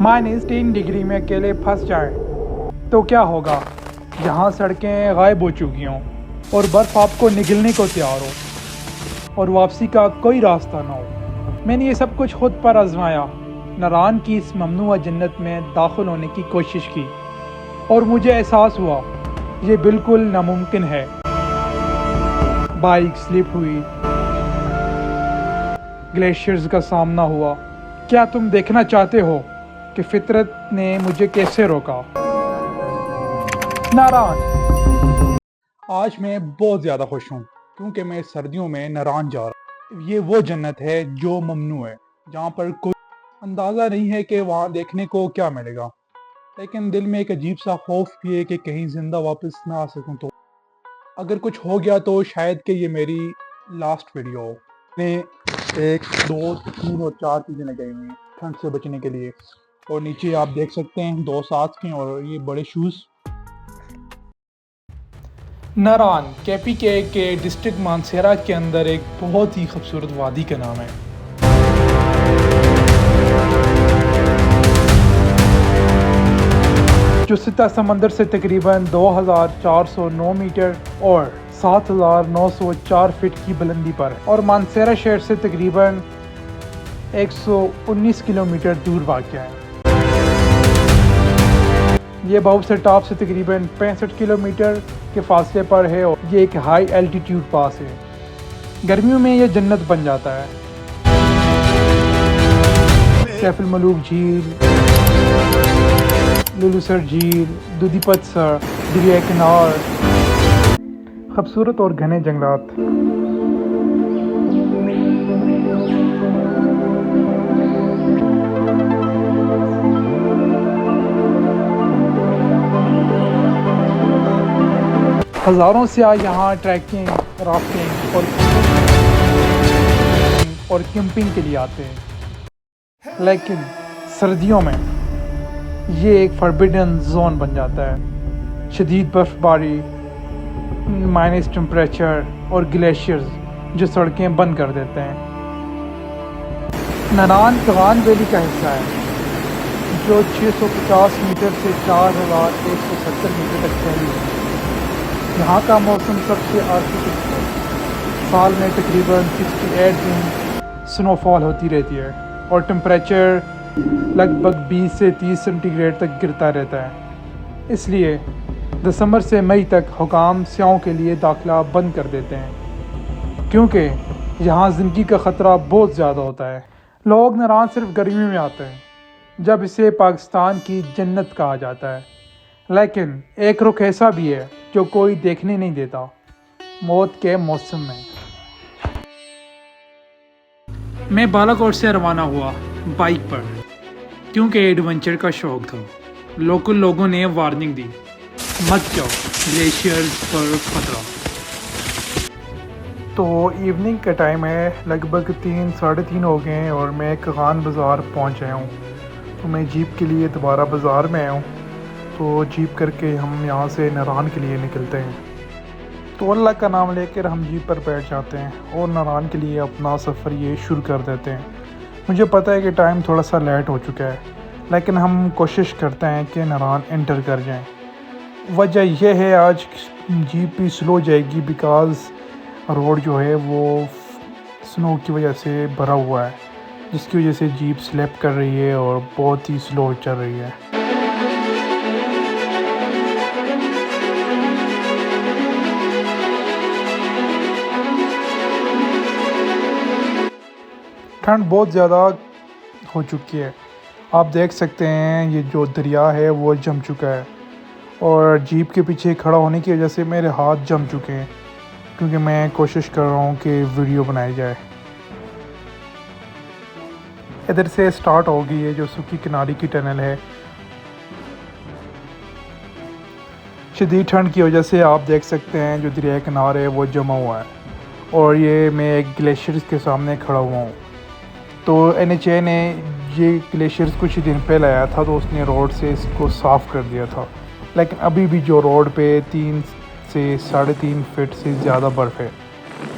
-3 degree में अकेले फंस जाए तो क्या होगा, जहाँ सड़कें गायब हो चुकी हों और बर्फ़ आपको निगलने को तैयार हो और वापसी का कोई रास्ता ना हो। मैंने ये सब कुछ खुद पर आजमाया, नारान की इस ममनुआ जन्नत में दाखिल होने की कोशिश की और मुझे एहसास हुआ ये बिल्कुल नामुमकिन है। बाइक स्लिप हुई, ग्लेशियर्स का सामना हुआ। क्या तुम देखना चाहते हो कि फितरत ने मुझे कैसे रोका? नारान। आज मैं बहुत ज़्यादा खुश हूँ क्योंकि मैं सर्दियों में नारान जा रहा हूँ। ये वो जन्नत है जो ममनू है, जहाँ पर कोई अंदाज़ा नहीं है कि वहाँ देखने को क्या मिलेगा, लेकिन दिल में एक अजीब सा खौफ भी है कि कहीं ज़िंदा वापस ना आ सकूँ तो अगर कुछ हो गया तो शायद कि ये मेरी लास्ट वीडियो हो। मैं 1, 2, 3 और 4 चीज़ें लगाई हुई हैं ठंड से बचने के लिए, और नीचे आप देख सकते हैं 2 साथ के और ये बड़े शूज़। नारान केपीके के डिस्ट्रिक्ट मानसेरा के अंदर एक बहुत ही खूबसूरत वादी का नाम है। जो सिता समंदर से तकरीबन 2409 मीटर और 7904 फीट की बुलंदी पर है और मानसेरा शहर से तकरीबन 119 किलोमीटर दूर वाक़या है। ये बाउब से टॉप से तकरीबन 65 किलोमीटर के फासले पर है और ये एक हाई एल्टीट्यूड पास है। गर्मियों में ये जन्नत बन जाता है। सैफुल मलूक झील, लुलुसर झील, दुधीपतसर, दरिया किनार, खूबसूरत और घने जंगलात। हज़ारों सियाह यहाँ ट्रैकिंग, राफ्टिंग और कैंपिंग के लिए आते हैं, लेकिन सर्दियों में ये एक फॉरबिडन जोन बन जाता है। शदीद बर्फबारी, माइनस टेम्परेचर और ग्लेशियर्स जो सड़कें बंद कर देते हैं। नारान कगान वैली का हिस्सा है जो 650 मीटर से 4170 मीटर तक फैली है। यहाँ का मौसम सबसे आर्कटिक है। साल में तकरीबन 68 दिन स्नोफॉल होती रहती है और टेम्परेचर लगभग 20 से 30 सेंटीग्रेड तक गिरता रहता है। इसलिए दिसंबर से मई तक हुकाम सियाहों के लिए दाखिला बंद कर देते हैं क्योंकि यहाँ ज़िंदगी का ख़तरा बहुत ज़्यादा होता है। लोग नारान सिर्फ गर्मी में आते हैं जब इसे पाकिस्तान की जन्नत कहा जाता है, लेकिन एक रुख ऐसा भी है जो कोई देखने नहीं देता, मौत के मौसम में। मैं बालाकोट से रवाना हुआ बाइक पर क्योंकि एडवेंचर का शौक़ था। लोकल लोगों ने वार्निंग दी, मत जाओ, ग्लेशियर्स पर खतरा। तो इवनिंग का टाइम है, लगभग 3 साढ़े 3 हो गए हैं और मैं कगान बाज़ार पहुंच आया हूँ। तो मैं जीप के लिए दोबारा बाज़ार में आया हूँ, तो जीप करके हम यहाँ से नारान के लिए निकलते हैं। तो अल्लाह का नाम लेकर हम जीप पर बैठ जाते हैं और नारान के लिए अपना सफ़र ये शुरू कर देते हैं। मुझे पता है कि टाइम थोड़ा सा लेट हो चुका है, लेकिन हम कोशिश करते हैं कि नारान एंटर कर जाएं। वजह यह है आज जीप भी स्लो जाएगी बिकॉज़ रोड जो है वो स्नो की वजह से भरा हुआ है, जिसकी वजह से जीप स्लिप कर रही है और बहुत ही स्लो चल रही है। ठंड बहुत ज़्यादा हो चुकी है। आप देख सकते हैं ये जो दरिया है वो जम चुका है और जीप के पीछे खड़ा होने की वजह से मेरे हाथ जम चुके हैं क्योंकि मैं कोशिश कर रहा हूँ कि वीडियो बनाई जाए। इधर से स्टार्ट होगी ये जो सूखी किनारे की टनल है। शदीद ठंड की वजह से आप देख सकते हैं जो दरिया किनारे है वो जमा हुआ है और ये मैं एक ग्लेशियर के सामने खड़ा हुआ हूँ। तो NHA ने ये ग्लेशियर्स कुछ ही दिन पहले आया था तो उसने रोड से इसको साफ़ कर दिया था, लेकिन अभी भी जो रोड पे 3 से 3.5 फीट से ज़्यादा बर्फ़ है।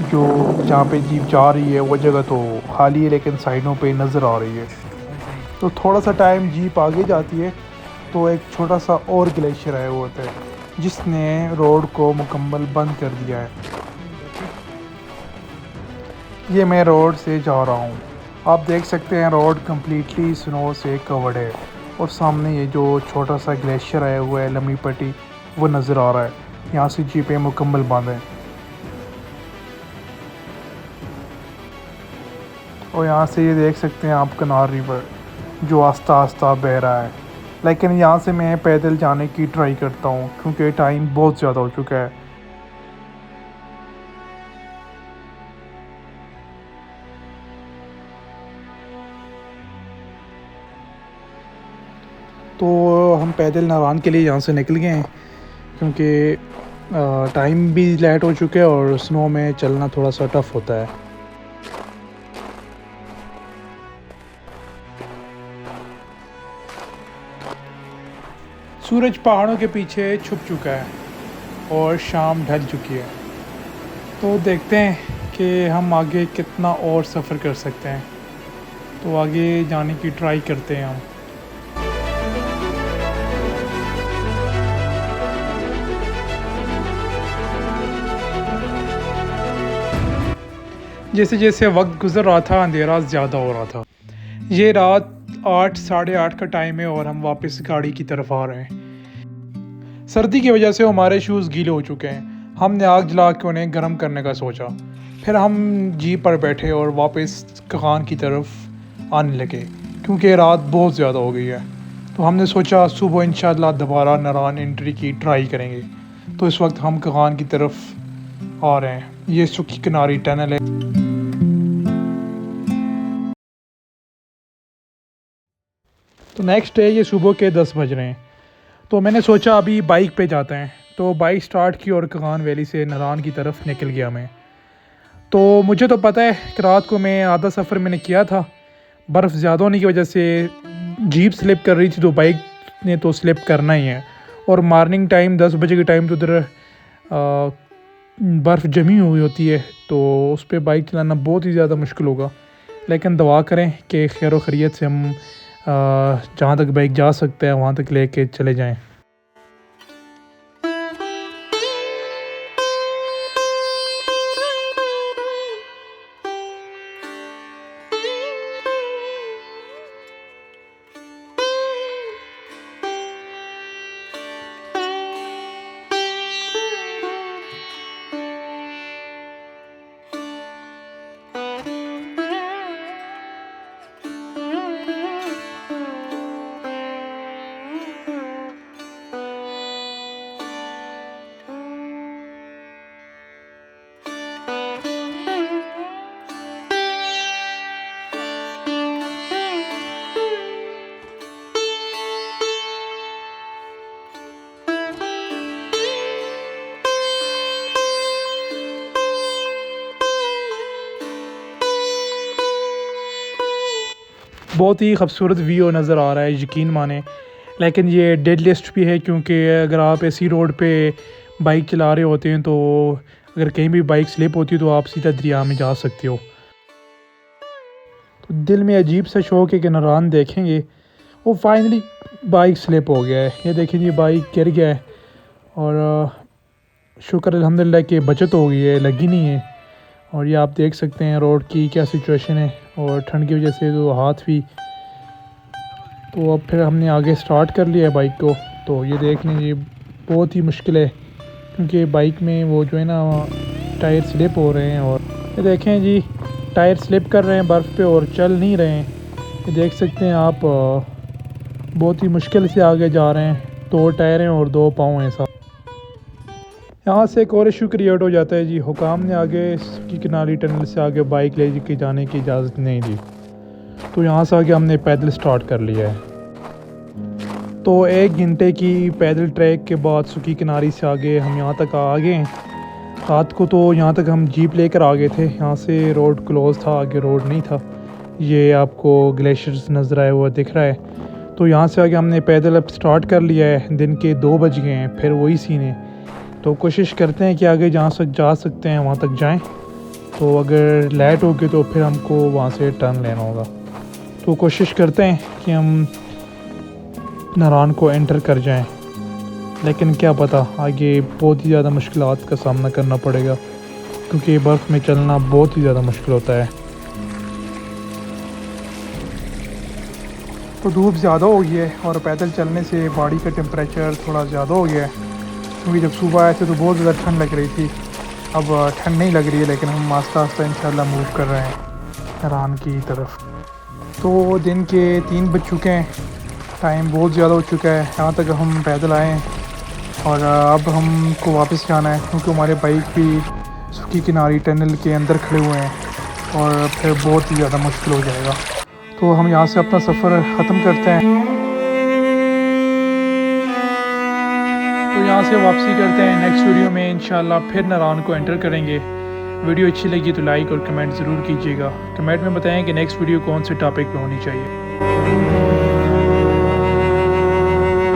जो जहाँ पे जीप जा रही है वो जगह तो खाली है, लेकिन साइडों पे नज़र आ रही है। तो थोड़ा सा टाइम जीप आगे जाती है तो एक छोटा सा और ग्लेशियर आया हुआ होता है जिसने रोड को मुकम्मल बंद कर दिया है। ये मैं रोड से जा रहा हूँ, आप देख सकते हैं रोड कम्प्लीटली स्नो से कवर्ड है और सामने ये जो छोटा सा ग्लेशियर आया हुआ है लंबी पट्टी वो नज़र आ रहा है। यहाँ से जीपें मुकम्मल बंद हैं और यहाँ से ये देख सकते हैं आप कनार रिवर जो आस्ता आस्ता बह रहा है। लेकिन यहाँ से मैं पैदल जाने की ट्राई करता हूँ क्योंकि टाइम बहुत ज़्यादा हो चुका है। तो हम पैदल नारान के लिए यहाँ से निकल गए हैं क्योंकि टाइम भी लेट हो चुका है और स्नो में चलना थोड़ा सा टफ़ होता है। सूरज पहाड़ों के पीछे छुप चुका है और शाम ढल चुकी है। तो देखते हैं कि हम आगे कितना और सफ़र कर सकते हैं। तो आगे जाने की ट्राई करते हैं हम। जैसे जैसे वक्त गुज़र रहा था अंधेरा ज़्यादा हो रहा था। ये रात 8 साढ़े 8 का टाइम है और हम वापस गाड़ी की तरफ आ रहे हैं। सर्दी की वजह से हमारे शूज़ गीले हो चुके हैं। हमने आग जला के उन्हें गर्म करने का सोचा, फिर हम जीप पर बैठे और वापस कगान की तरफ आने लगे क्योंकि रात बहुत ज़्यादा हो गई है। तो हमने सोचा सुबह इंशाल्लाह दोबारा नारान एंट्री की ट्राई करेंगे। तो इस वक्त हम कगान की तरफ आ रहे हैं। ये सूखी किनारी टनल है। तो नेक्स्ट डे ये सुबह के 10 बज रहे हैं। तो मैंने सोचा अभी बाइक पे जाते हैं। तो बाइक स्टार्ट की और कगान वैली से नारान की तरफ निकल गया मैं। तो मुझे तो पता है कि रात को मैं आधा सफ़र मैंने किया था, बर्फ़ ज़्यादा होने की वजह से जीप स्लिप कर रही थी तो बाइक ने तो स्लिप करना ही है। और मॉर्निंग टाइम 10 बजे के टाइम तो उधर बर्फ़ जमी हुई होती है तो उस पर बाइक चलाना बहुत ही ज़्यादा मुश्किल होगा। लेकिन दुआ करें कि खैर व खैरियत से हम जहाँ तक बाइक जा सकते हैं वहाँ तक लेके चले जाएं। बहुत ही खूबसूरत व्यू नज़र आ रहा है, यकीन माने। लेकिन ये डेड लिस्ट भी है क्योंकि अगर आप ऐसी रोड पे बाइक चला रहे होते हैं तो अगर कहीं भी बाइक स्लिप होती है तो आप सीधा दरिया में जा सकते हो। तो दिल में अजीब सा शौक़ है कि नारान देखेंगे। वो फाइनली बाइक स्लिप हो गया है। ये देखें जी बाइक गिर गया है और शुक्र अल्हम्दुलिल्लाह कि बचत हो गई है, लगी नहीं है। और ये आप देख सकते हैं रोड की क्या सिचुएशन है और ठंड की वजह से तो हाथ भी। तो अब फिर हमने आगे स्टार्ट कर लिया है बाइक को। तो ये देख लें ये बहुत ही मुश्किल है क्योंकि बाइक में वो जो है ना टायर स्लिप हो रहे हैं। और ये देखें जी टायर स्लिप कर रहे हैं बर्फ़ पे और चल नहीं रहे हैं। ये देख सकते हैं आप, बहुत ही मुश्किल से आगे जा रहे हैं। 2 टायर हैं और 2 पाँव हैं साथ। यहाँ से एक और इशू क्रिएट हो जाता है जी, हुकाम ने आगे की किनारी टनल से आगे बाइक ले के जाने की इजाज़त नहीं दी। तो यहाँ से आगे हमने पैदल स्टार्ट कर लिया है। तो 1 घंटे की पैदल ट्रैक के बाद सूखी किनारी से आगे हम यहाँ तक आ गए हैं। रात को तो यहाँ तक हम जीप लेकर आ गए थे। यहाँ से रोड क्लोज़ था, आगे रोड नहीं था। ये आपको ग्लेशियर्स नज़र आया हुआ दिख रहा है। तो यहाँ से आगे हमने पैदल अब स्टार्ट कर लिया है। दिन के 2 बज गए हैं, फिर वही सीन है। तो कोशिश करते हैं कि आगे जहाँ तक जा सकते हैं वहाँ तक जाएं। तो अगर लेट हो गई तो फिर हमको वहाँ से टर्न लेना होगा। तो कोशिश करते हैं कि हम नारान को एंटर कर जाएं, लेकिन क्या पता आगे बहुत ही ज़्यादा मुश्किलात का सामना करना पड़ेगा, क्योंकि बर्फ़ में चलना बहुत ही ज़्यादा मुश्किल होता है। तो धूप ज़्यादा हो गई है और पैदल चलने से बॉडी का टेम्परेचर थोड़ा ज़्यादा हो गया है, क्योंकि जब सुबह आए थे तो बहुत ज़्यादा ठंड लग रही थी। अब ठंड नहीं लग रही है, लेकिन हम आस्ता आस्ता इंशाल्लाह मूव कर रहे हैं नारान की तरफ। तो दिन के 3 बज चुके हैं, टाइम बहुत ज़्यादा हो चुका है। यहाँ तक हम पैदल आए हैं और अब हमको वापस जाना है, क्योंकि हमारे बाइक भी सुखी किनारी टनल के अंदर खड़े हुए हैं और फिर बहुत ही ज़्यादा मुश्किल हो जाएगा। तो हम यहाँ से अपना सफ़र ख़त्म करते हैं। तो यहाँ से वापसी करते हैं। नेक्स्ट वीडियो में इंशाल्लाह फिर नारान को एंटर करेंगे। वीडियो अच्छी लगी तो लाइक और कमेंट ज़रूर कीजिएगा। कमेंट में बताएं कि नेक्स्ट वीडियो कौन से टॉपिक पे होनी चाहिए।